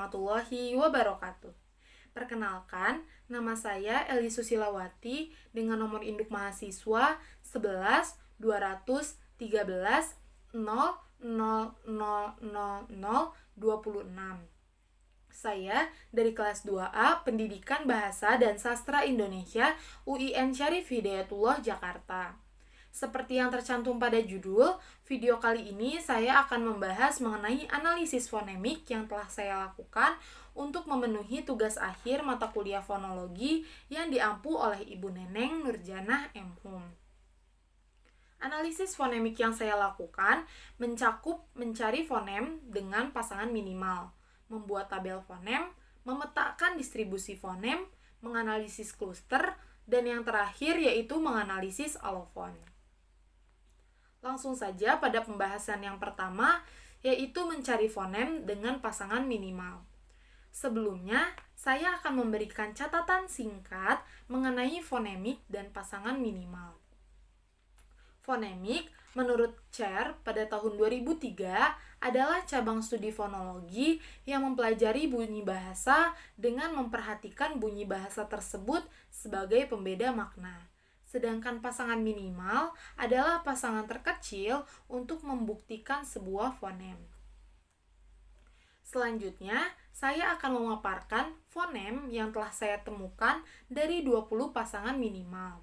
warahmatullahi wabarakatuh. Perkenalkan, nama saya Eli Susilawati dengan nomor induk mahasiswa 11 213 000026. Saya dari kelas 2A Pendidikan Bahasa dan Sastra Indonesia UIN Syarif Hidayatullah Jakarta. Seperti yang tercantum pada judul, video kali ini saya akan membahas mengenai analisis fonemik yang telah saya lakukan untuk memenuhi tugas akhir mata kuliah fonologi yang diampu oleh Ibu Neneng Nurjanah M. Hum. Analisis fonemik yang saya lakukan mencakup mencari fonem dengan pasangan minimal, membuat tabel fonem, memetakan distribusi fonem, menganalisis kluster, dan yang terakhir yaitu menganalisis alofon. Langsung saja pada pembahasan yang pertama, yaitu mencari fonem dengan pasangan minimal. Sebelumnya, saya akan memberikan catatan singkat mengenai fonemik dan pasangan minimal. Fonemik, menurut Chair pada tahun 2003, adalah cabang studi fonologi yang mempelajari bunyi bahasa dengan memperhatikan bunyi bahasa tersebut sebagai pembeda makna. Sedangkan pasangan minimal adalah pasangan terkecil untuk membuktikan sebuah fonem. Selanjutnya, saya akan memaparkan fonem yang telah saya temukan dari 20 pasangan minimal.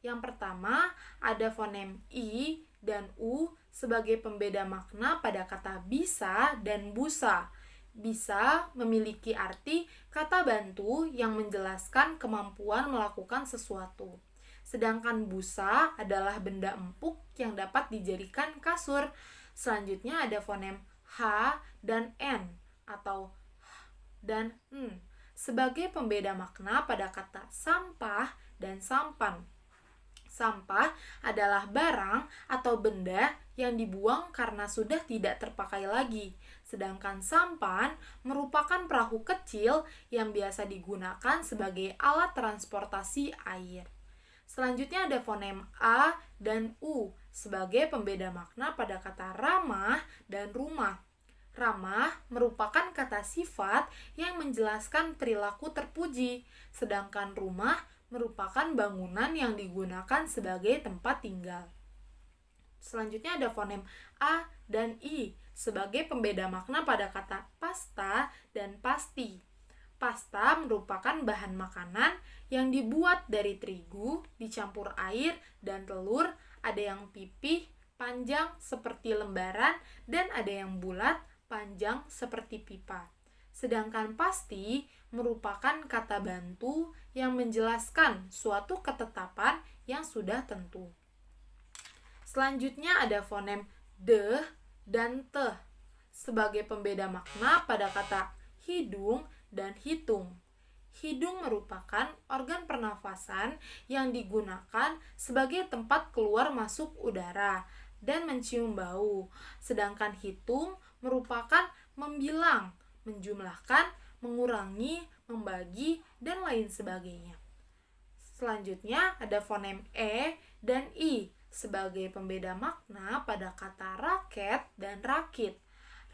Yang pertama, ada fonem I dan U sebagai pembeda makna pada kata bisa dan busa. Bisa memiliki arti kata bantu yang menjelaskan kemampuan melakukan sesuatu. Sedangkan busa adalah benda empuk yang dapat dijadikan kasur. Selanjutnya ada fonem H dan N atau H dan N sebagai pembeda makna pada kata sampah dan sampan. Sampah adalah barang atau benda yang dibuang karena sudah tidak terpakai lagi. Sedangkan sampan merupakan perahu kecil yang biasa digunakan sebagai alat transportasi air. Selanjutnya ada fonem A dan U sebagai pembeda makna pada kata ramah dan rumah. Ramah merupakan kata sifat yang menjelaskan perilaku terpuji, sedangkan rumah merupakan bangunan yang digunakan sebagai tempat tinggal. Selanjutnya ada fonem A dan I sebagai pembeda makna pada kata pasta dan pasti. Pasta merupakan bahan makanan yang dibuat dari terigu, dicampur air dan telur, ada yang pipih, panjang seperti lembaran, dan ada yang bulat, panjang seperti pipa. Sedangkan pasti merupakan kata bantu yang menjelaskan suatu ketetapan yang sudah tentu. Selanjutnya ada fonem de dan te sebagai pembeda makna pada kata hidung dan hitung. Hidung merupakan organ pernafasan yang digunakan sebagai tempat keluar masuk udara dan mencium bau. Sedangkan hitung merupakan membilang, menjumlahkan, mengurangi, membagi, dan lain sebagainya. Selanjutnya ada fonem E dan I sebagai pembeda makna pada kata raket dan rakit.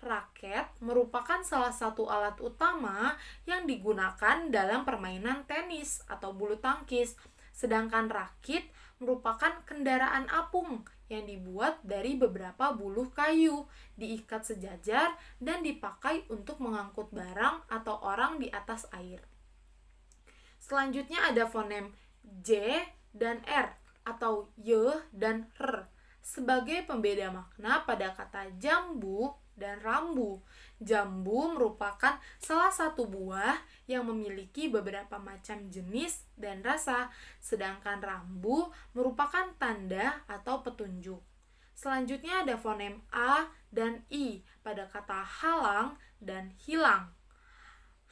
Raket merupakan salah satu alat utama yang digunakan dalam permainan tenis atau bulu tangkis, sedangkan rakit merupakan kendaraan apung yang dibuat dari beberapa buluh kayu, diikat sejajar, dan dipakai untuk mengangkut barang atau orang di atas air. Selanjutnya ada fonem J dan R atau Y dan R sebagai pembeda makna pada kata jambu dan rambu. Jambu merupakan salah satu buah yang memiliki beberapa macam jenis dan rasa, sedangkan rambu merupakan tanda atau petunjuk. Selanjutnya ada fonem A dan I pada kata halang dan hilang.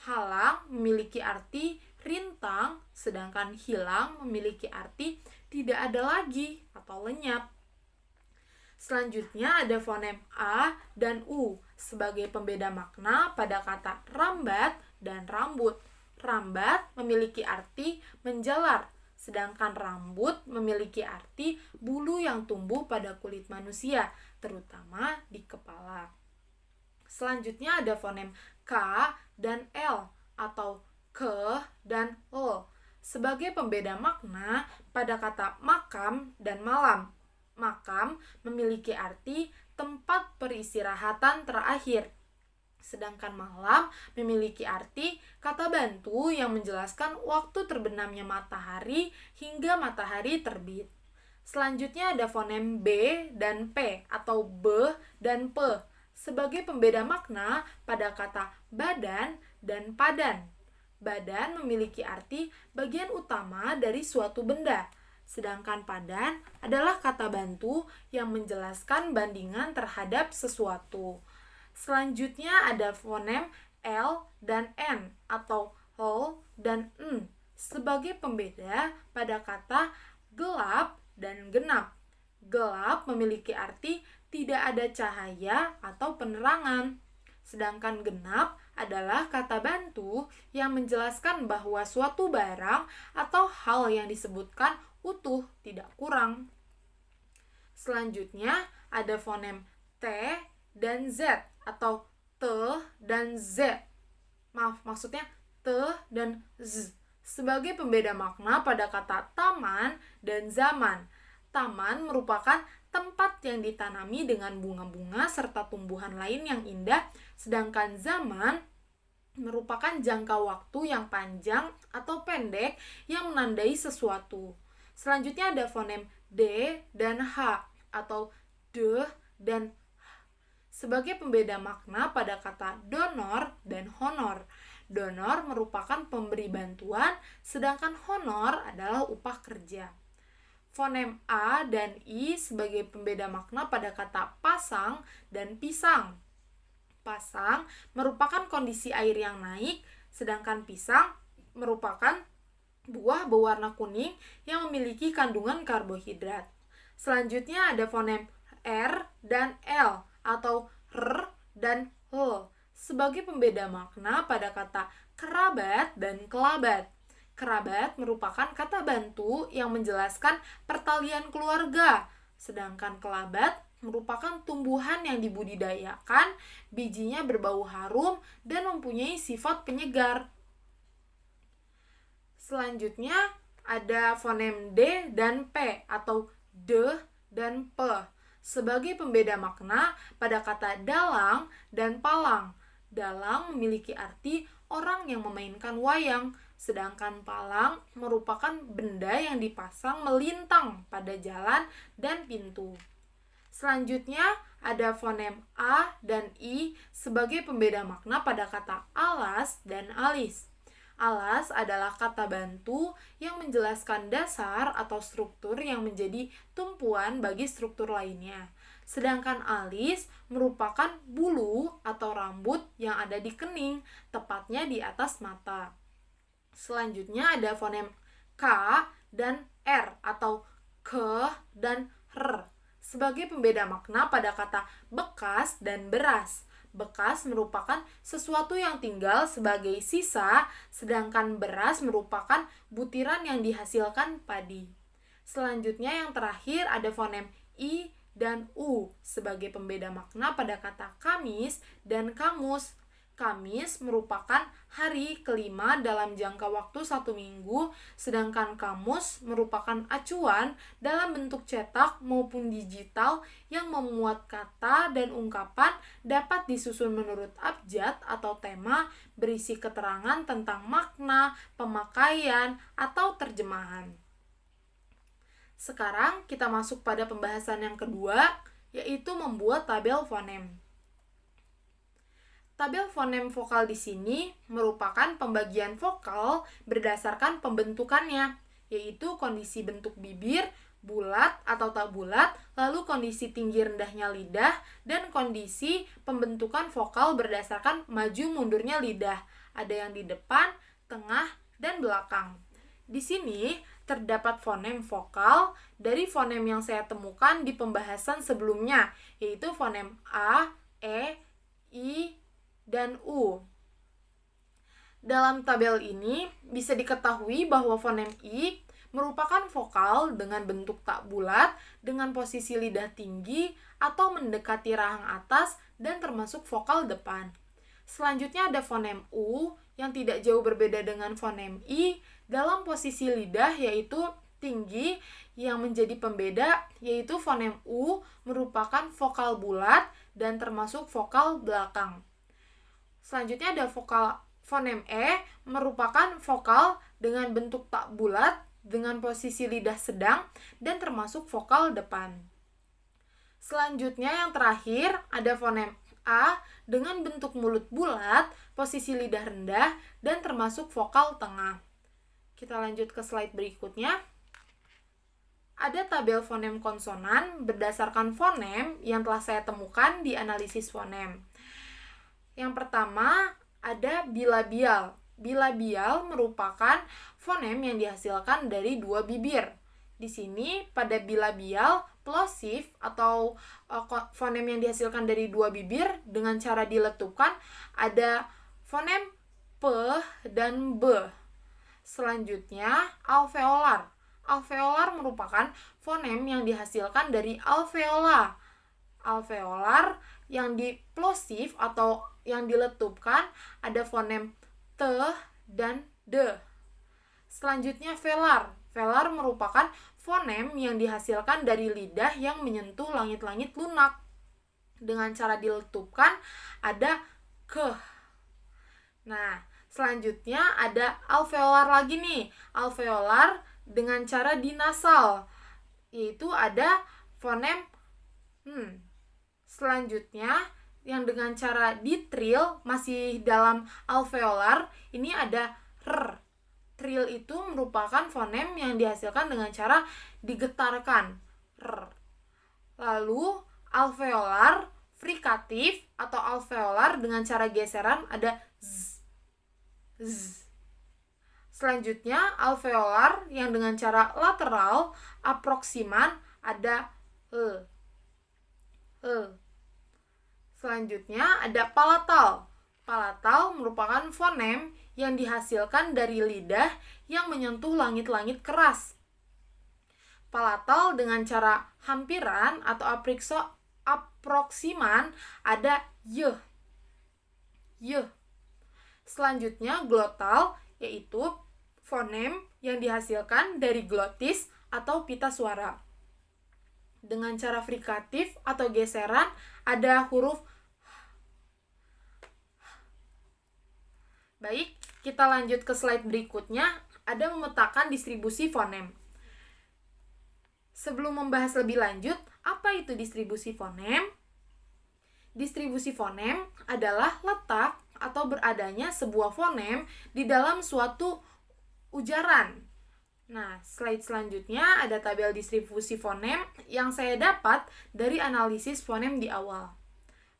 Halang memiliki arti rintang, sedangkan hilang memiliki arti tidak ada lagi atau lenyap. Selanjutnya ada fonem A dan U sebagai pembeda makna pada kata rambat dan rambut. Rambat memiliki arti menjalar, sedangkan rambut memiliki arti bulu yang tumbuh pada kulit manusia, terutama di kepala. Selanjutnya ada fonem K K dan L atau ke dan l. Sebagai pembeda makna pada kata makam dan malam. Makam memiliki arti tempat peristirahatan terakhir. Sedangkan malam memiliki arti kata bantu yang menjelaskan waktu terbenamnya matahari hingga matahari terbit. Selanjutnya ada fonem B dan P atau B dan P sebagai pembeda makna pada kata badan dan padan. Badan memiliki arti bagian utama dari suatu benda, sedangkan padan adalah kata bantu yang menjelaskan bandingan terhadap sesuatu. Selanjutnya ada fonem L dan N atau L dan N sebagai pembeda pada kata gelap dan genap. Gelap memiliki arti tidak ada cahaya atau penerangan. Sedangkan genap adalah kata bantu yang menjelaskan bahwa suatu barang atau hal yang disebutkan utuh, tidak kurang. Selanjutnya ada fonem T dan Z atau T dan Z. Maksudnya T dan Z sebagai pembeda makna pada kata taman dan zaman. Taman merupakan tempat yang ditanami dengan bunga-bunga serta tumbuhan lain yang indah, sedangkan zaman merupakan jangka waktu yang panjang atau pendek yang menandai sesuatu. Selanjutnya ada fonem D dan H atau D dan H sebagai pembeda makna pada kata donor dan honor. Donor merupakan pemberi bantuan, sedangkan honor adalah upah kerja. Fonem A dan I sebagai pembeda makna pada kata pasang dan pisang. Pasang merupakan kondisi air yang naik, sedangkan pisang merupakan buah berwarna kuning yang memiliki kandungan karbohidrat. Selanjutnya ada fonem R dan L atau R dan L sebagai pembeda makna pada kata kerabat dan kelabat. Kerabat merupakan kata bantu yang menjelaskan pertalian keluarga, sedangkan kelabat merupakan tumbuhan yang dibudidayakan, bijinya berbau harum dan mempunyai sifat penyegar. Selanjutnya ada fonem D dan P atau D dan P sebagai pembeda makna pada kata dalang dan palang. Dalang memiliki arti orang yang memainkan wayang, sedangkan palang merupakan benda yang dipasang melintang pada jalan dan pintu. Selanjutnya ada fonem A dan I sebagai pembeda makna pada kata alas dan alis. Alas adalah kata bantu yang menjelaskan dasar atau struktur yang menjadi tumpuan bagi struktur lainnya. Sedangkan alis merupakan bulu atau rambut yang ada di kening, tepatnya di atas mata. Selanjutnya ada fonem K dan R atau ke dan r sebagai pembeda makna pada kata bekas dan beras. Bekas merupakan sesuatu yang tinggal sebagai sisa, sedangkan beras merupakan butiran yang dihasilkan padi. Selanjutnya yang terakhir ada fonem I dan U sebagai pembeda makna pada kata Kamis dan Kamus. Kamis merupakan hari kelima dalam jangka waktu 1 minggu, sedangkan kamus merupakan acuan dalam bentuk cetak maupun digital yang memuat kata dan ungkapan dapat disusun menurut abjad atau tema berisi keterangan tentang makna, pemakaian, atau terjemahan. Sekarang kita masuk pada pembahasan yang kedua, yaitu membuat tabel fonem. Tabel fonem vokal di sini merupakan pembagian vokal berdasarkan pembentukannya, yaitu kondisi bentuk bibir, bulat atau tak bulat, lalu kondisi tinggi rendahnya lidah, dan kondisi pembentukan vokal berdasarkan maju mundurnya lidah. Ada yang di depan, tengah, dan belakang. Di sini terdapat fonem vokal dari fonem yang saya temukan di pembahasan sebelumnya, yaitu fonem A, E, I, dan U. Dalam tabel ini bisa diketahui bahwa fonem I merupakan vokal dengan bentuk tak bulat dengan posisi lidah tinggi atau mendekati rahang atas dan termasuk vokal depan. Selanjutnya ada fonem U yang tidak jauh berbeda dengan fonem I dalam posisi lidah yaitu tinggi. Yang menjadi pembeda yaitu fonem U merupakan vokal bulat dan termasuk vokal belakang. Selanjutnya ada fonem E merupakan vokal dengan bentuk tak bulat dengan posisi lidah sedang dan termasuk vokal depan. Selanjutnya yang terakhir ada fonem A dengan bentuk mulut bulat, posisi lidah rendah dan termasuk vokal tengah. Kita lanjut ke slide berikutnya. Ada tabel fonem konsonan berdasarkan fonem yang telah saya temukan di analisis fonem. Yang pertama ada bilabial. Bilabial merupakan fonem yang dihasilkan dari dua bibir. Di sini pada bilabial plosif atau fonem yang dihasilkan dari dua bibir dengan cara diletupkan ada fonem P dan B. Selanjutnya alveolar. Alveolar merupakan fonem yang dihasilkan dari alveola. Alveolar yang diplosif atau yang diletupkan ada fonem T dan D. Selanjutnya velar. Velar merupakan fonem yang dihasilkan dari lidah yang menyentuh langit-langit lunak. Dengan cara diletupkan ada ke. Nah, selanjutnya ada alveolar lagi nih. Alveolar dengan cara dinasal, yaitu ada fonem Selanjutnya yang dengan cara ditril masih dalam alveolar, ini ada r. Tril itu merupakan fonem yang dihasilkan dengan cara digetarkan r. Lalu alveolar frikatif atau alveolar dengan cara geseran ada z. Z. Selanjutnya alveolar yang dengan cara lateral aproksiman ada l. Selanjutnya ada palatal. Palatal merupakan fonem yang dihasilkan dari lidah yang menyentuh langit-langit keras. Palatal dengan cara hampiran atau aproksiman ada y. Selanjutnya glotal yaitu fonem yang dihasilkan dari glotis atau pita suara. Dengan cara frikatif atau geseran ada huruf Baik, kita lanjut ke slide berikutnya. Ada memetakan distribusi fonem. Sebelum membahas lebih lanjut, apa itu distribusi fonem? Distribusi fonem adalah letak atau beradanya sebuah fonem di dalam suatu ujaran. Nah, slide selanjutnya ada tabel distribusi fonem yang saya dapat dari analisis fonem di awal.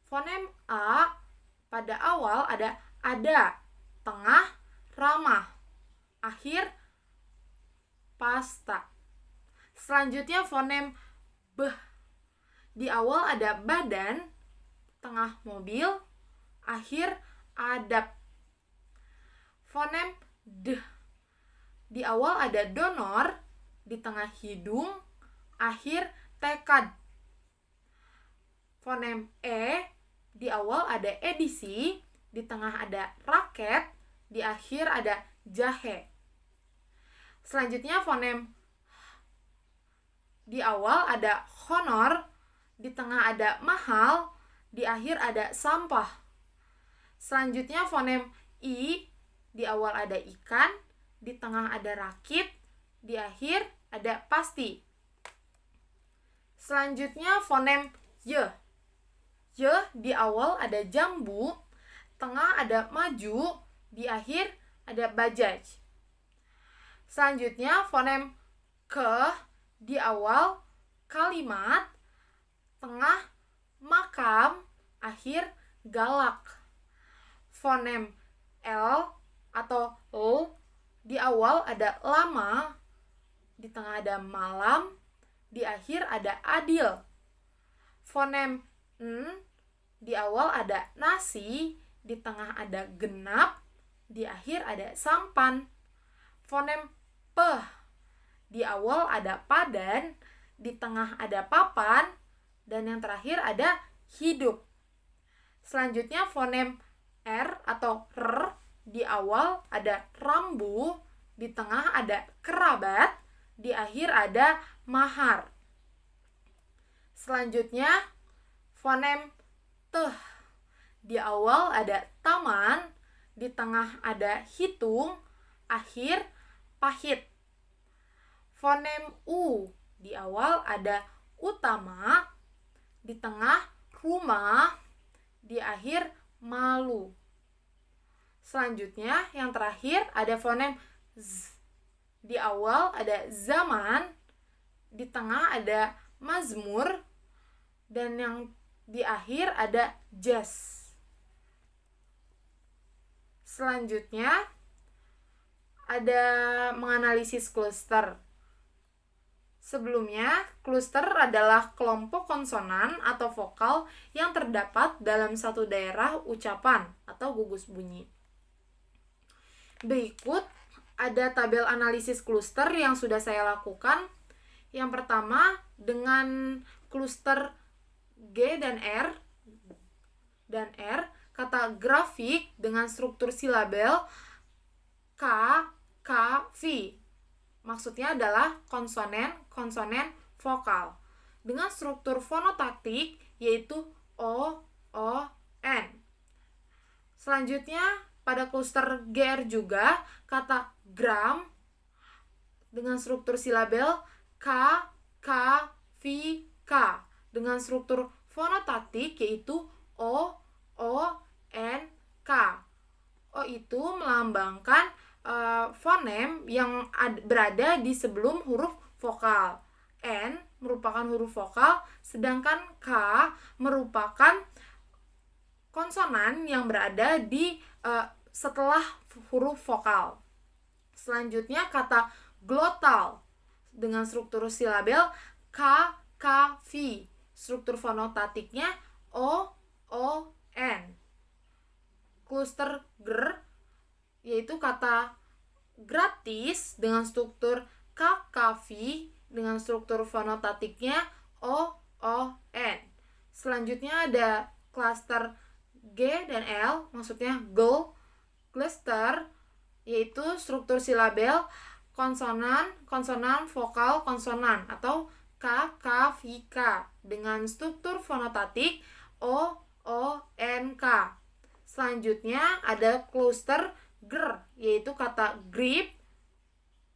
Fonem A pada awal ada, tengah, ramah, akhir, pasta. Selanjutnya fonem B. Di awal ada badan, tengah mobil, akhir adab. Fonem D. Di awal ada donor, di tengah hidung, akhir tekad. Fonem E. Di awal ada edisi, di tengah ada raket, di akhir ada jahe. Selanjutnya fonem di awal ada honor, di tengah ada mahal, di akhir ada sampah. Selanjutnya fonem I, di awal ada ikan, di tengah ada rakit, di akhir ada pasti. Selanjutnya fonem Y. Y di awal ada jambu, tengah ada maju, di akhir ada bajaj. Selanjutnya fonem K di awal kalimat, tengah makam, akhir galak. Fonem L atau L di awal ada lama, di tengah ada malam, di akhir ada adil. Fonem N di awal ada nasi, di tengah ada genap, di akhir ada sampan. Fonem P di awal ada padan, di tengah ada papan, dan yang terakhir ada hidup. Selanjutnya fonem R atau R, di awal ada rambu, di tengah ada kerabat, di akhir ada mahar. Selanjutnya fonem T. Di awal ada taman, di tengah ada hitung, akhir pahit. Fonem U. Di awal ada utama, di tengah rumah, di akhir malu. Selanjutnya yang terakhir ada fonem Z. Di awal ada zaman, di tengah ada mazmur, dan yang di akhir ada jazz. Selanjutnya ada menganalisis kluster. Sebelumnya, kluster adalah kelompok konsonan atau vokal yang terdapat dalam satu daerah ucapan atau gugus bunyi. Berikut ada tabel analisis kluster yang sudah saya lakukan. Yang pertama, dengan kluster G dan R, kata grafik dengan struktur silabel K, K, V. Maksudnya adalah konsonen vokal. Dengan struktur fonotaktik yaitu O, O, N. Selanjutnya pada kluster GR juga kata gram dengan struktur silabel K, K, V, K. Dengan struktur fonotaktik yaitu O, O, N, K. O itu melambangkan fonem yang berada di sebelum huruf vokal. N merupakan huruf vokal, sedangkan K merupakan konsonan yang berada di setelah huruf vokal. Selanjutnya kata glotal dengan struktur silabel K, K, V. Struktur fonotatiknya O, O, N. Kluster GR yaitu kata gratis dengan struktur KKV dengan struktur fonotatiknya O, O, N. Selanjutnya ada cluster G dan L, maksudnya GL. Cluster yaitu struktur silabel konsonan, vokal, konsonan atau KKVK dengan struktur fonotatik O, O, N, K. Selanjutnya ada cluster GR, yaitu kata grip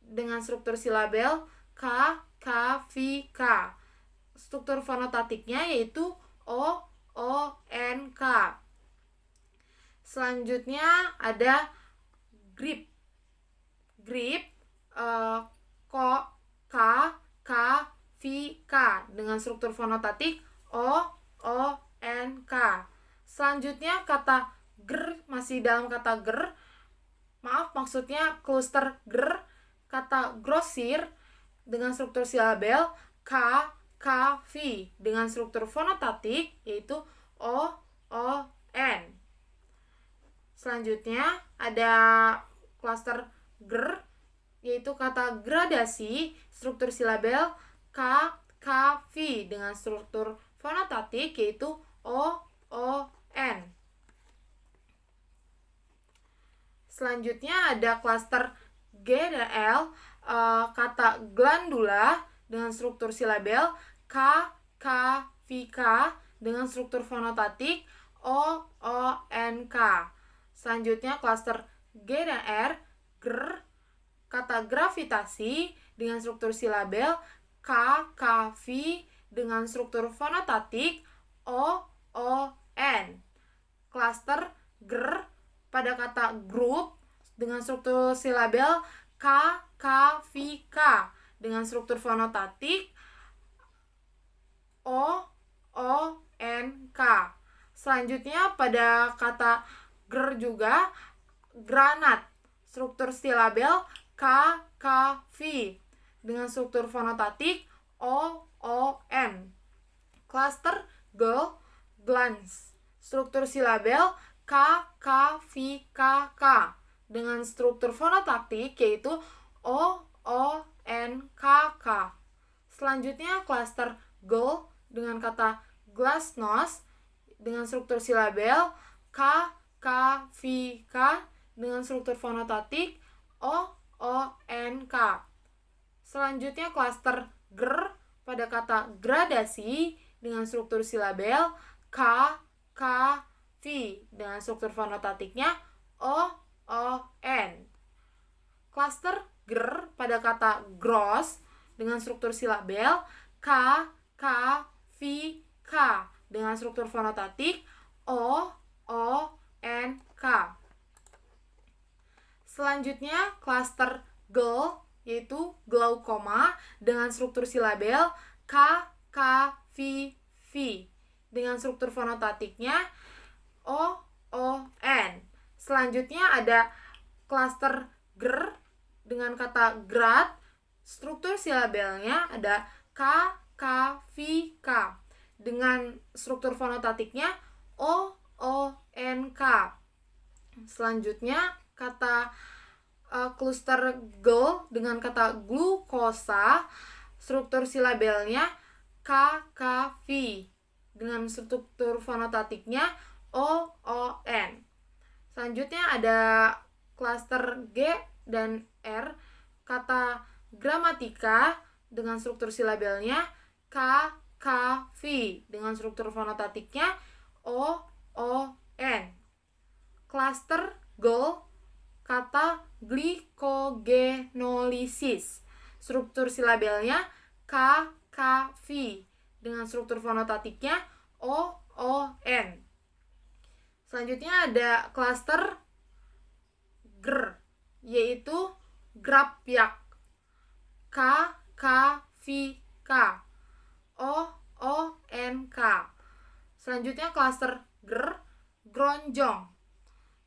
dengan struktur silabel K, K, V, K. Struktur fonotatiknya yaitu O, O, N, K. Selanjutnya ada grip. Grip K, K, V, K dengan struktur fonotatik O, O, N, K. Selanjutnya kata GR, masih dalam kata GR. Maksudnya cluster GR, kata grosir dengan struktur silabel K, K, V dengan struktur fonotatik yaitu O, O, N. Selanjutnya ada cluster GR yaitu kata gradasi, struktur silabel K, K, V dengan struktur fonotatik yaitu O, O, N. Selanjutnya ada cluster G dan L, kata glandula dengan struktur silabel K, K, V, K dengan struktur fonotatik O, O, N, K. Selanjutnya cluster G dan R, GR, kata gravitasi dengan struktur silabel K, K, V dengan struktur fonotatik O, O, N. Cluster GR pada kata grup dengan struktur silabel K, K, V, K dengan struktur fonotatik O, O, N, K. Selanjutnya pada kata GR juga granat, struktur silabel K, K, V dengan struktur fonotatik O, O, N. Cluster G, glans, struktur silabel K, K, V, K, K dengan struktur fonotaktik yaitu O, O, N, K, K. Selanjutnya cluster G dengan kata glasnost dengan struktur silabel K, K, K, V, K dengan struktur fonotatik O, O, N, K. Selanjutnya klaster GR pada kata gradasi dengan struktur silabel K, K, V dengan struktur fonotatiknya O, O, N. Klaster GR pada kata gross dengan struktur silabel K, K, V, K dengan struktur fonotatik O, O, N, K. Selanjutnya klaster GL yaitu glaukoma dengan struktur silabel K, K, V, V dengan struktur fonotatiknya O, O, N. Selanjutnya ada klaster GR dengan kata grad, struktur silabelnya ada K, K, V, K dengan struktur fonotatiknya O, O, N, K. Selanjutnya kata kluster GL dengan kata glukosa, struktur silabelnya K, K, V dengan struktur fonotatiknya O, O, N. Selanjutnya ada klaster G dan R, kata gramatika dengan struktur silabelnya K, K, V dengan struktur fonotatiknya O, O, N. Klaster GL, kata glikogenolisis, struktur silabelnya K, K, V dengan struktur fonotatiknya O, O, N. Selanjutnya ada klaster GR yaitu grapyak, K, K, V, K O, O, N, K. Selanjutnya klaster GR gronjong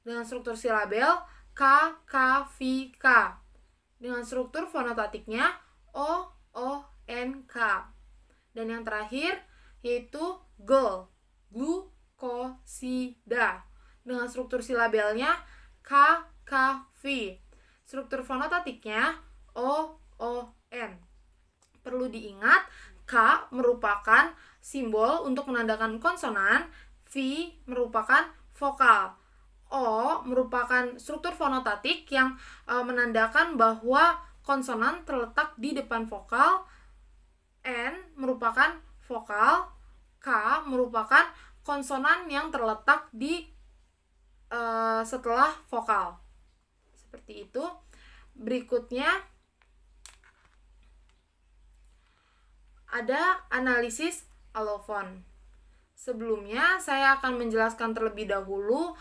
dengan struktur silabel K, K, V, K dengan struktur fonotatiknya O, O, N, K. Dan yang terakhir yaitu GL, glukosida dengan struktur silabelnya K, K, V. Struktur fonotatiknya O, O, N. Perlu diingat, K merupakan simbol untuk menandakan konsonan, V merupakan vokal, O merupakan struktur fonotatik yang menandakan bahwa konsonan terletak di depan vokal, N merupakan vokal, K merupakan konsonan yang terletak di setelah vokal. Seperti itu. Berikutnya ada analisis alofon. Sebelumnya saya akan menjelaskan terlebih dahulu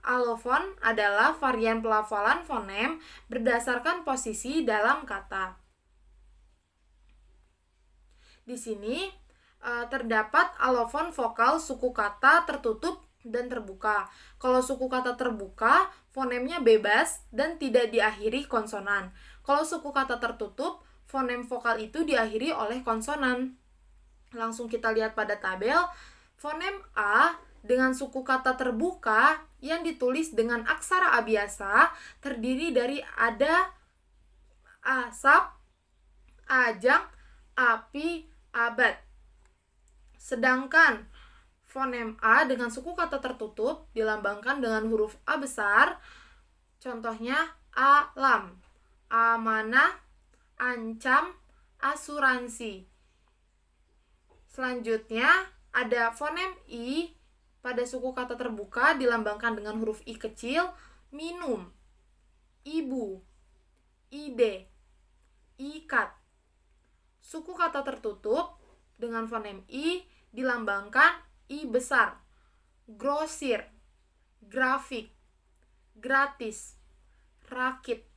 alofon adalah varian pelafalan fonem berdasarkan posisi dalam kata. Di sini terdapat alofon vokal suku kata tertutup dan terbuka. Kalau suku kata terbuka, fonemnya bebas dan tidak diakhiri konsonan. Kalau suku kata tertutup, fonem vokal itu diakhiri oleh konsonan. Langsung kita lihat pada tabel, fonem A dengan suku kata terbuka yang ditulis dengan aksara A biasa terdiri dari ada, asap, ajang, api, abad. Sedangkan fonem A dengan suku kata tertutup dilambangkan dengan huruf A besar. Contohnya alam, amanah, ancam, asuransi. Selanjutnya ada fonem I pada suku kata terbuka dilambangkan dengan huruf I kecil, minum, ibu, ide, ikat. Suku kata tertutup dengan fonem I dilambangkan I besar, grosir, grafik, gratis, rakit.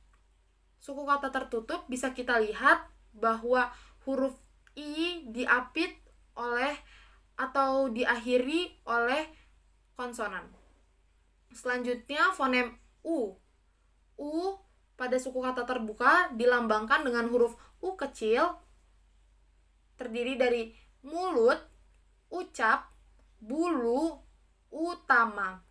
Suku kata tertutup bisa kita lihat bahwa huruf I diapit oleh atau diakhiri oleh konsonan. Selanjutnya fonem U. U pada suku kata terbuka dilambangkan dengan huruf U kecil terdiri dari mulut, ucap, bulu, utama.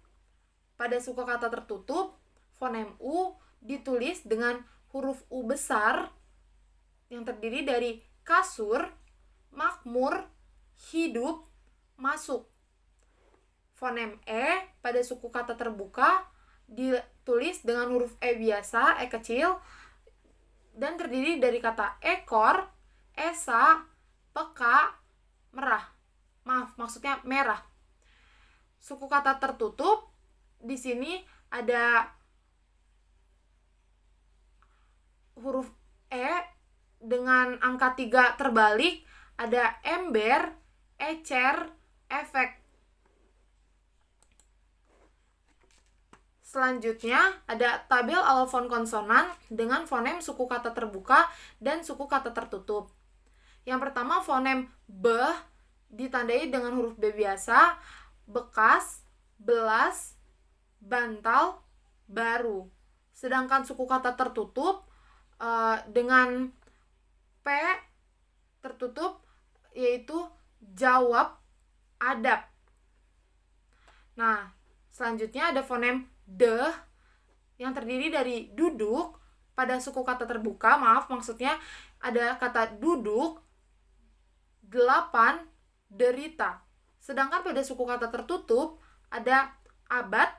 Pada suku kata tertutup, fonem U ditulis dengan huruf U besar yang terdiri dari kasur, makmur, hidup, masuk. Fonem E pada suku kata terbuka ditulis dengan huruf E biasa, E kecil, dan terdiri dari kata ekor, esa, peka, merah. Maksudnya merah. Suku kata tertutup di sini ada huruf E dengan angka 3 terbalik, ada ember, ecer, efek. Selanjutnya ada tabel alofon konsonan dengan fonem suku kata terbuka dan suku kata tertutup. Yang pertama fonem B ditandai dengan huruf B biasa, bekas, belas, bantal, baru. Sedangkan suku kata tertutup dengan P tertutup yaitu jawab, adab. Nah, selanjutnya ada fonem D yang terdiri dari duduk pada suku kata terbuka, maksudnya ada kata duduk, 8, derita. Sedangkan pada suku kata tertutup ada abad,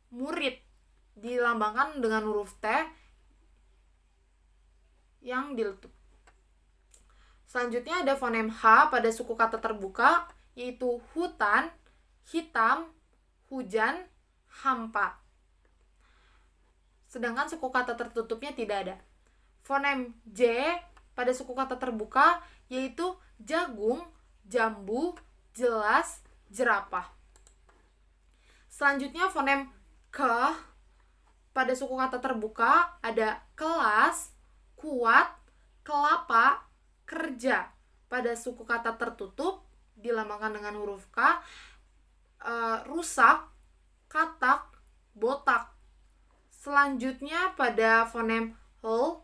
murid, dilambangkan dengan huruf T yang diletup. Selanjutnya ada fonem H pada suku kata terbuka, yaitu hutan, hitam, hujan, hampa. Sedangkan suku kata tertutupnya tidak ada. Fonem J pada suku kata terbuka yaitu jagung, jambu, jelas, jerapah. Selanjutnya fonem K pada suku kata terbuka ada kelas, kuat, kelapa, kerja. Pada suku kata tertutup dilambangkan dengan huruf K, rusak, katak, botak. Selanjutnya pada fonem L,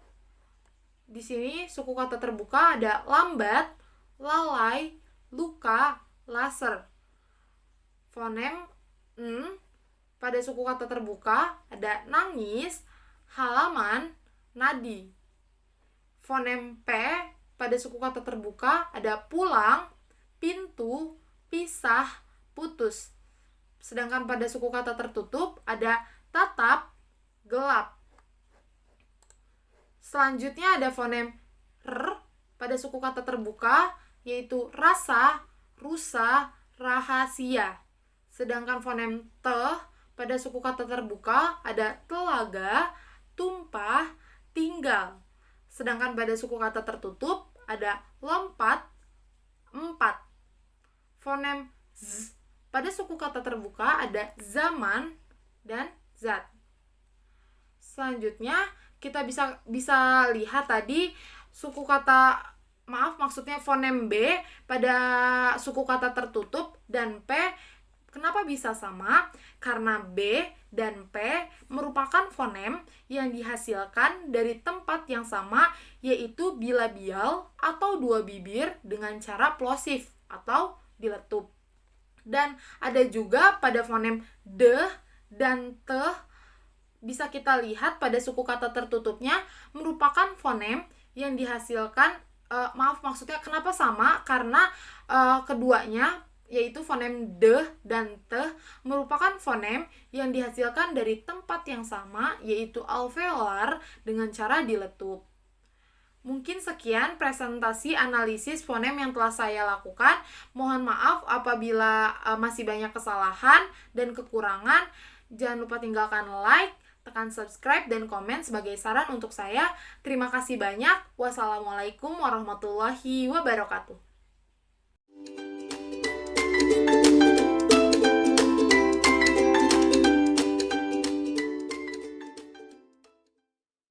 di sini suku kata terbuka ada lambat, lalai, luka, laser. Fonem N pada suku kata terbuka ada nangis, halaman, nadi. Fonem P pada suku kata terbuka ada pulang, pintu, pisah, putus. Sedangkan pada suku kata tertutup ada tatap, gelap. Selanjutnya ada fonem R pada suku kata terbuka yaitu rasa, rusa, rahasia. Sedangkan fonem T pada suku kata terbuka ada telaga, tumpah, tinggal. Sedangkan pada suku kata tertutup ada lompat, 4. Fonem Z pada suku kata terbuka ada zaman dan zat. Selanjutnya kita bisa lihat tadi suku kata maksudnya fonem B pada suku kata tertutup dan P. Kenapa bisa sama? Karena B dan P merupakan fonem yang dihasilkan dari tempat yang sama, yaitu bilabial atau dua bibir dengan cara plosif atau diletup. Dan ada juga pada fonem D dan T, bisa kita lihat pada suku kata tertutupnya merupakan fonem yang dihasilkan, maksudnya kenapa sama? Karena keduanya yaitu fonem D dan T merupakan fonem yang dihasilkan dari tempat yang sama, yaitu alveolar dengan cara diletup. Mungkin sekian presentasi analisis fonem yang telah saya lakukan. Mohon maaf apabila masih banyak kesalahan dan kekurangan. Jangan lupa tinggalkan like, tekan subscribe, dan komen sebagai saran untuk saya. Terima kasih banyak. Wassalamualaikum warahmatullahi wabarakatuh.